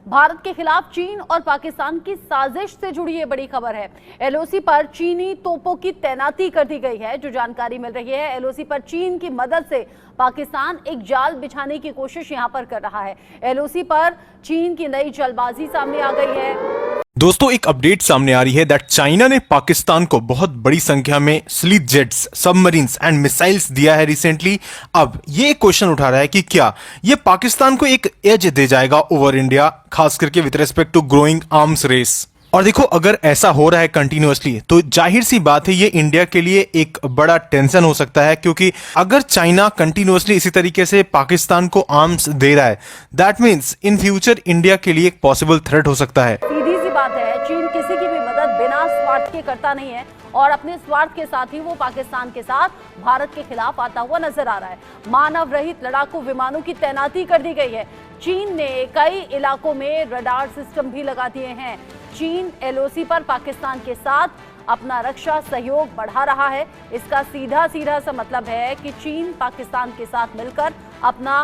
भारत के खिलाफ चीन और पाकिस्तान की साजिश से जुड़ी ये बड़ी खबर है। एलओसी पर चीनी तोपों की तैनाती कर दी गई है। जो जानकारी मिल रही है, एलओसी पर चीन की मदद से पाकिस्तान एक जाल बिछाने की कोशिश यहां पर कर रहा है। एलओसी पर चीन की नई चालबाजी सामने आ गई है। दोस्तों, एक अपडेट सामने आ रही है दैट चाइना ने पाकिस्तान को बहुत बड़ी संख्या में stealth jets, submarines and missiles दिया है रिसेंटली। अब ये क्वेश्चन उठा रहा है कि क्या ये पाकिस्तान को एक एज दे जाएगा ओवर इंडिया, खास करके with respect to growing arms race. और देखो, अगर ऐसा हो रहा है कंटिन्यूअसली तो जाहिर सी बात है ये इंडिया के लिए एक बड़ा टेंशन हो सकता है, क्योंकि अगर चाइना कंटिन्यूअसली इसी तरीके से पाकिस्तान को आर्म्स दे रहा है, that means in future India के लिए एक पॉसिबल थ्रेट हो सकता है। सीधी सी बात है, चीन किसी की भी मदद बिना स्वार्थ के करता नहीं है और अपने स्वार्थ के साथ ही वो पाकिस्तान के साथ भारत के खिलाफ आता हुआ नजर आ रहा है। मानव रहित लड़ाकू विमानों की तैनाती कर दी गई है। चीन ने कई इलाकों में रडार सिस्टम भी लगा दिए हैं। चीन एलओसी पर पाकिस्तान के साथ अपना रक्षा सहयोग बढ़ा रहा है। इसका सीधा सीधा सा मतलब है कि चीन पाकिस्तान के साथ मिलकर अपना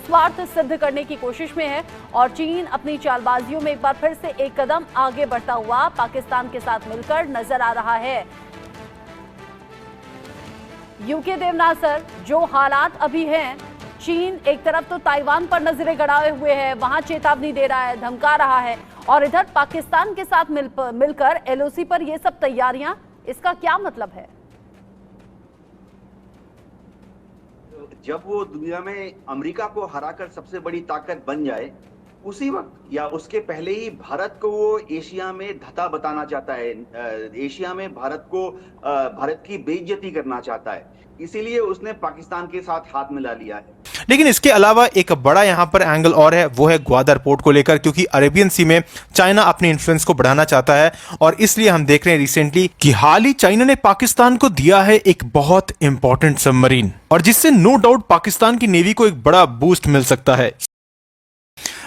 स्वार्थ सिद्ध करने की कोशिश में है और चीन अपनी चालबाजियों में एक बार फिर से एक कदम आगे बढ़ता हुआ पाकिस्तान के साथ मिलकर नजर आ रहा है। यूके देवनाथ सर, जो हालात अभी हैं, चीन एक तरफ तो ताइवान पर नजरें गड़ाए हुए है, वहां चेतावनी दे रहा है, धमका रहा है, और इधर पाकिस्तान के साथ मिलकर एलओसी पर ये सब तैयारियां, इसका क्या मतलब है? जब वो दुनिया में अमेरिका को हराकर सबसे बड़ी ताकत बन जाए, उसी वक्त या उसके पहले ही भारत को वो एशिया में धता बताना चाहता है, एशिया में भारत की बेइज्जती करना चाहता है। इसीलिए उसने पाकिस्तान के साथ हाथ मिला लिया है। लेकिन इसके अलावा एक बड़ा यहां पर एंगल और है, वो है ग्वादर पोर्ट को लेकर, क्योंकि अरेबियन सी में चाइना अपने इन्फ्लुएंस को बढ़ाना चाहता है और इसलिए हम देख रहे हैं रिसेंटली कि हाल ही चाइना ने पाकिस्तान को दिया है एक बहुत इंपॉर्टेंट सबमरीन, और जिससे नो डाउट पाकिस्तान की नेवी को एक बड़ा बूस्ट मिल सकता है।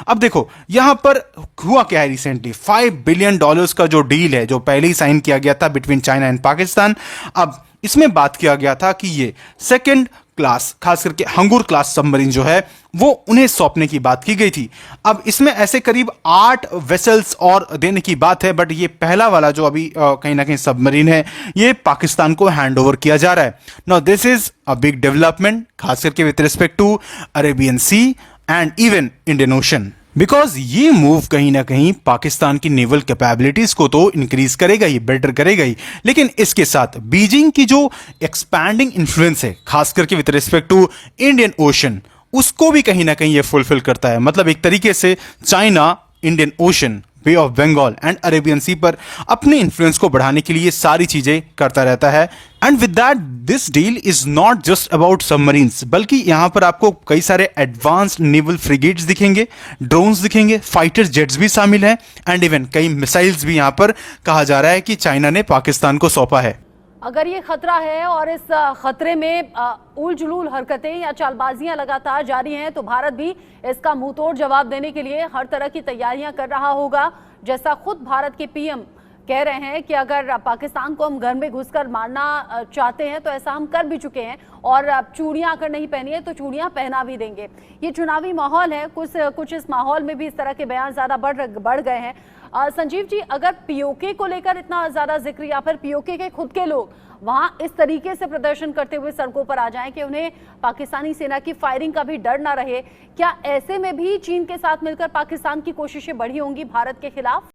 अब देखो यहां पर हुआ क्या है, रिसेंटली $5 बिलियन का जो डील है, जो पहले ही साइन किया गया था बिटवीन चाइना एंड पाकिस्तान, अब इसमें बात किया गया था कि ये सेकंड क्लास, खास करके हंगूर क्लास सबमरीन जो है वो उन्हें सौंपने की बात की गई थी। अब इसमें ऐसे करीब 8 वेसल्स और देने की बात है, बट ये पहला वाला जो अभी कहीं ना कहीं सबमरीन है, ये पाकिस्तान को हैंड ओवर किया जा रहा है। Now this is a big development, खास करके with respect to Arabian sea and even Indian ocean, because ये मूव कहीं ना कहीं पाकिस्तान की नेवल कैपेबिलिटीज को तो इंक्रीज करेगा ही, बेटर करेगा ही, लेकिन इसके साथ बीजिंग की जो एक्सपैंडिंग इन्फ्लुएंस है, खास करके with respect to Indian ocean, उसको भी कहीं ना कहीं ये फुलफिल करता है। मतलब एक तरीके से China Indian Ocean, Bay of Bengal and Arabian Sea पर अपने इन्फ्लुएंस को बढ़ाने के लिए सारी चीजें करता रहता है। And with that this deal is not just about submarines, बल्कि यहां पर आपको कई सारे एडवांस्ड नेवल फ्रिगेट्स दिखेंगे, ड्रोन्स दिखेंगे, फाइटर जेट्स भी शामिल हैं एंड इवन कई मिसाइल्स भी यहां पर कहा जा रहा है कि चाइना ने पाकिस्तान को सौंपा है। अगर ये खतरा है और इस खतरे में उल जुलूल हरकतें या चालबाजियां लगातार जारी हैं, तो भारत भी इसका मुंहतोड़ जवाब देने के लिए हर तरह की तैयारियां कर रहा होगा। जैसा खुद भारत के पीएम कह रहे हैं कि अगर पाकिस्तान को हम घर में घुसकर मारना चाहते हैं तो ऐसा हम कर भी चुके हैं, और चूड़ियां अगर नहीं पहनी है तो चूड़ियां पहना भी देंगे। ये चुनावी माहौल है, कुछ इस माहौल में भी इस तरह के बयान ज्यादा बढ़ गए हैं। संजीव जी, अगर पीओके को लेकर इतना ज्यादा जिक्र, या फिर पीओके के खुद के लोग वहां इस तरीके से प्रदर्शन करते हुए सड़कों पर आ जाएं कि उन्हें पाकिस्तानी सेना की फायरिंग का भी डर ना रहे, क्या ऐसे में भी चीन के साथ मिलकर पाकिस्तान की कोशिशें बढ़ी होंगी भारत के खिलाफ?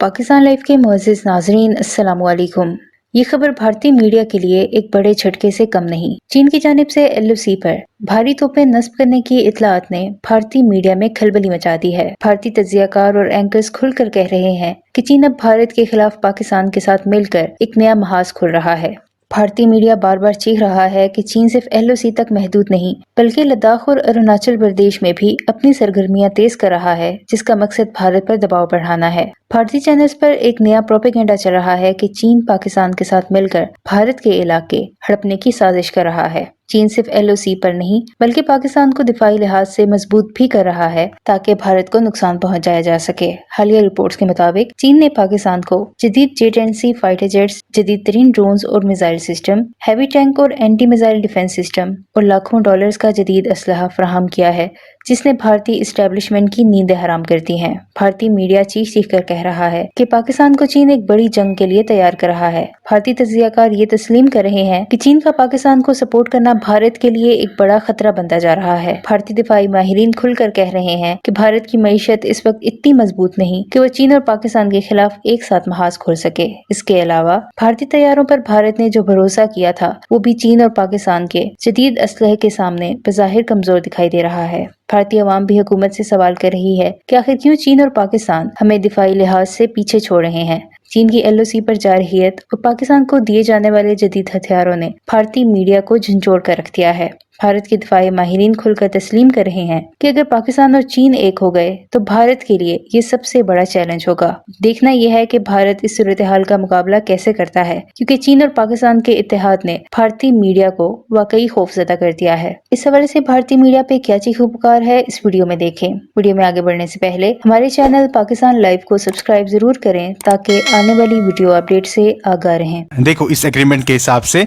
पाकिस्तान लाइव के मुअज़्ज़िज़ नाज़रीन, अस्सलामु अलैकुम। ये खबर भारतीय मीडिया के लिए एक बड़े झटके से कम नहीं। चीन की जानिब से एलओसी पर भारी तोपें नस्ब करने की इतलात ने भारतीय मीडिया में खलबली मचा दी है। भारतीय तज्जियाकार और एंकर्स खुलकर कह रहे हैं कि चीन अब भारत के खिलाफ पाकिस्तान के साथ मिलकर एक नया महाज खोल रहा है। भारतीय मीडिया बार बार चीख रहा है कि चीन सिर्फ एलओसी तक महदूद नहीं, बल्कि लद्दाख और अरुणाचल प्रदेश में भी अपनी सरगर्मियां तेज कर रहा है, जिसका मकसद भारत पर दबाव बढ़ाना है। भारतीय चैनल्स पर एक नया प्रोपेगेंडा चल रहा है कि चीन पाकिस्तान के साथ मिलकर भारत के इलाके हड़पने की साजिश कर रहा है। चीन सिर्फ एलओसी पर नहीं, बल्कि पाकिस्तान को दिफाई लिहाज से मजबूत भी कर रहा है ताकि भारत को नुकसान पहुंचाया जा सके। हालिया रिपोर्ट्स के मुताबिक चीन ने पाकिस्तान को जदीद J-10C फाइटर जेट्स, जदीद तरीन ड्रोन्स और मिसाइल सिस्टम, हैवी टैंक और एंटी मिसाइल डिफेंस सिस्टम और लाखों डॉलर्स का जदीद असलहा फराहम किया है, जिसने भारतीय इस्टेब्लिशमेंट की नींदें हराम कर दी हैं। भारतीय मीडिया चीख कर कह रहा है कि पाकिस्तान को चीन एक बड़ी जंग के लिए तैयार कर रहा है। भारतीय तज्जियाकार ये तस्लीम कर रहे हैं कि चीन का पाकिस्तान को सपोर्ट करना भारत के लिए एक बड़ा खतरा बनता जा रहा है। भारतीय दिफाई माहिरीन खुलकर कह रहे हैं कि भारत की मईशत इस वक्त इतनी मजबूत नहीं कि वो चीन और पाकिस्तान के खिलाफ एक साथ महाज खोल सके। इसके अलावा भारतीय तैयारों पर भारत ने जो भरोसा किया था वो भी चीन और पाकिस्तान के जदीद असलहे के सामने बज़ाहिर कमजोर दिखाई दे रहा है। भारतीय अवाम भी हुकूमत से सवाल कर रही है कि आखिर क्यों चीन और पाकिस्तान हमें दिफाई लिहाज से पीछे छोड़ रहे हैं। चीन की LOC पर जारहियत और पाकिस्तान को दिए जाने वाले जदीद हथियारों ने भारतीय मीडिया को झंझोड़ कर रख दिया है। भारत के दिफाई माहिरीन खुलकर तस्लीम कर रहे हैं कि अगर पाकिस्तान और चीन एक हो गए तो भारत के लिए ये सबसे बड़ा चैलेंज होगा। देखना यह है कि भारत इस सूरत हाल का मुकाबला कैसे करता है, क्योंकि चीन और पाकिस्तान के इत्तेहाद ने भारतीय मीडिया को वाकई खौफजदा कर दिया है। इस हवाले से भारतीय मीडिया पे क्या चीखो पुकार है, इस वीडियो में देखें। वीडियो में आगे बढ़ने से पहले हमारे चैनल पाकिस्तान लाइव को सब्सक्राइब जरूर करें ताकि आने वाली वीडियो अपडेट से आगाह रहें। देखो, इस एग्रीमेंट के हिसाब से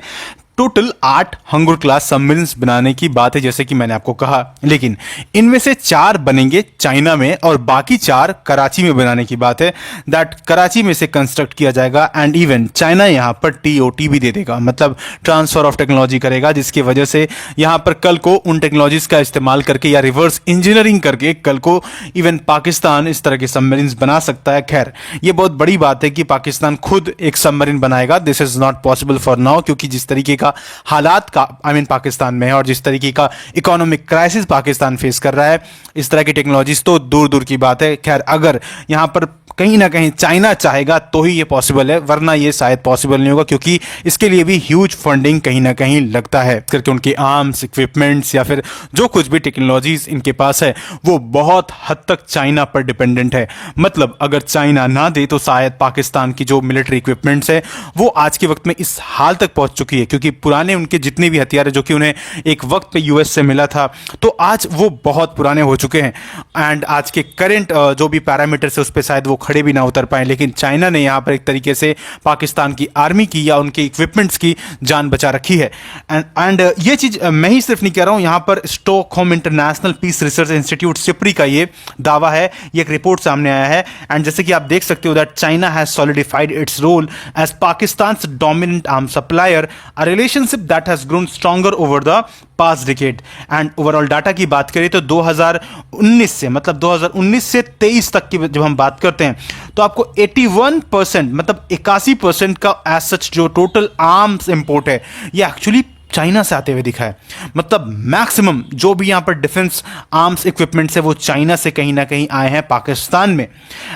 टोटल 8 हंगर क्लास सबमरीन्स बनाने की बात है, जैसे कि मैंने आपको कहा, लेकिन इनमें से 4 बनेंगे चाइना में और बाकी 4 कराची में बनाने की बात है। दैट कराची में से कंस्ट्रक्ट किया जाएगा एंड इवन चाइना यहाँ पर TOT भी दे देगा, मतलब ट्रांसफर ऑफ टेक्नोलॉजी करेगा, जिसकी वजह से यहाँ पर कल को उन टेक्नोलॉजीज का इस्तेमाल करके या रिवर्स इंजीनियरिंग करके कल को इवन पाकिस्तान इस तरह के सबमरीन्स बना सकता है। खैर, ये बहुत बड़ी बात है कि पाकिस्तान खुद एक सबमरीन बनाएगा। This is not possible for now, क्योंकि जिस तरीके हालात का पाकिस्तान में है और जिस तरीके का इकोनॉमिक क्राइसिस पाकिस्तान फेस कर रहा है, इस तरह की टेक्नोलॉजीज तो दूर दूर की बात है। खैर, अगर यहां पर कहीं ना कहीं चाइना चाहेगा तो ही ये पॉसिबल है, वरना ये शायद पॉसिबल नहीं होगा, क्योंकि इसके लिए भी ह्यूज फंडिंग कहीं ना कहीं लगता है, करके उनके आर्म्स इक्विपमेंट्स या फिर जो कुछ भी टेक्नोलॉजीज इनके पास है वो बहुत हद तक चाइना पर डिपेंडेंट है। मतलब अगर चाइना ना दे तो शायद पाकिस्तान की जो मिलिट्री इक्विपमेंट्स है वो आज के वक्त में इस हाल तक पहुंच चुकी है, क्योंकि पुराने उनके जितने भी हथियार है जो कि उन्हें एक वक्त पे US से मिला था, तो आज वो बहुत पुराने हो चुके हैं एंड आज के करंट जो भी पैरामीटर्स है उस पर शायद वो खड़े भी ना उतर पाए। लेकिन चाइना ने यहाँ पर एक तरीके से पाकिस्तान की आर्मी की या उनके इक्विपमेंट्स की जान बचा रखी है। एंड ये चीज मैं ही सिर्फ नहीं कह रहा हूँ, यहाँ पर Stockholm international peace research institute SIPRI का ये दावा है, ये एक रिपोर्ट सामने आया है। एंड जैसे कि आप देख सकते हो that China has solidified its role as Pakistan's dominant arm supplier, a relationship that has grown stronger over the past decade. And overall data की बात करें तो 2019 से, मतलब 2019 से 23 तक की जब हम बात करते हैं तो आपको 81%, मतलब 81% का एज सच जो टोटल आर्म्स इंपोर्ट है ये एक्चुअली चाइना से आते हुए दिखा है। मतलब मैक्सिमम जो भी यहाँ पर डिफेंस आर्म्स इक्विपमेंट्स है वो चाइना से कहीं ना कहीं आए हैं पाकिस्तान में,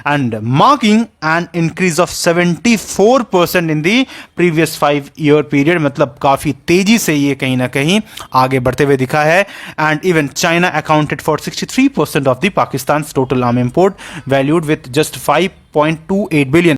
and marking an increase of 74% in the previous 5 year period. मतलब काफ़ी तेजी से ये कहीं ना कहीं आगे बढ़ते हुए दिखा है। And even China accounted for 63% of the Pakistan total arm import valued with just 5.28 billion.